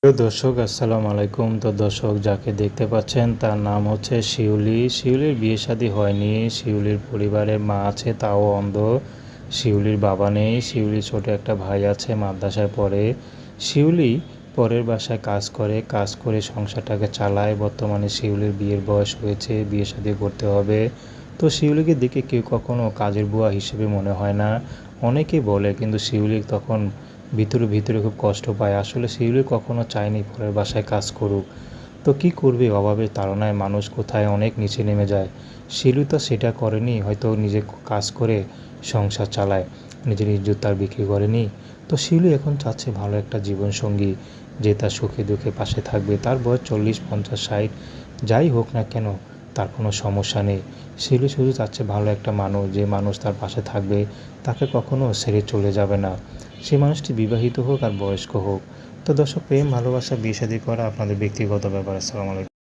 প্রিয় দর্শক আসসালামু আলাইকুম। তো দর্শক যাকে দেখতে পাচ্ছেন তার নাম হচ্ছে শিউলি। শিউলির বিয়ে শাদী হয়নি। শিউলির পরিবারের মা আছে, তাও অন্ধ। শিউলির বাবা নেই। শিউলির ছোট একটা ভাই আছে, মাদ্রাসায় পড়ে। শিউলি পরের বাসায় কাজ করে সংসারটাকে চালায়। বর্তমানে শিউলির বিয়ের বয়স হয়েছে, বিয়ে শাদী করতে হবে। তো শিউলিকে দেখে কেউ কখনো কাজের বুয়া হিসেবে মনে হয় না। অনেকেই বলে, কিন্তু শিউলি তখন ভিতরে ভিতরে খুব কষ্ট পায়। আসলে শিউলি কখনো চায়নি পরের বাসায় কাজ করুক। তো কী করবে, অভাবের তাড়নায় মানুষ কোথায় অনেক নিচে নেমে যায়। শিউলি তো সেটা করেনি, হয়তো নিজে কাজ করে সংসার চালায়, নিজের ইজ্জত তার বিক্রি করেনি। তো শিউলি এখন চাচ্ছে ভালো একটা জীবনসঙ্গী, যে তার সুখে দুঃখে পাশে থাকবে। তার বয়স 40, 50, 60 যাই হোক না কেন, তার কোনো সমস্যা নেই। শিউলি শুধু চাচ্ছে ভালো একটা মানুষ, যে মানুষ তার পাশে থাকবে, তাকে কখনো ছেড়ে চলে যাবে না। সেই মানুষটি বিবাহিত হোক আর বয়স্ক হোক। তো দর্শক, প্রেম ভালোবাসা বিয়ে শাদী করা আপনাদের ব্যক্তিগত ব্যাপার। আসসালামু আলাইকুম।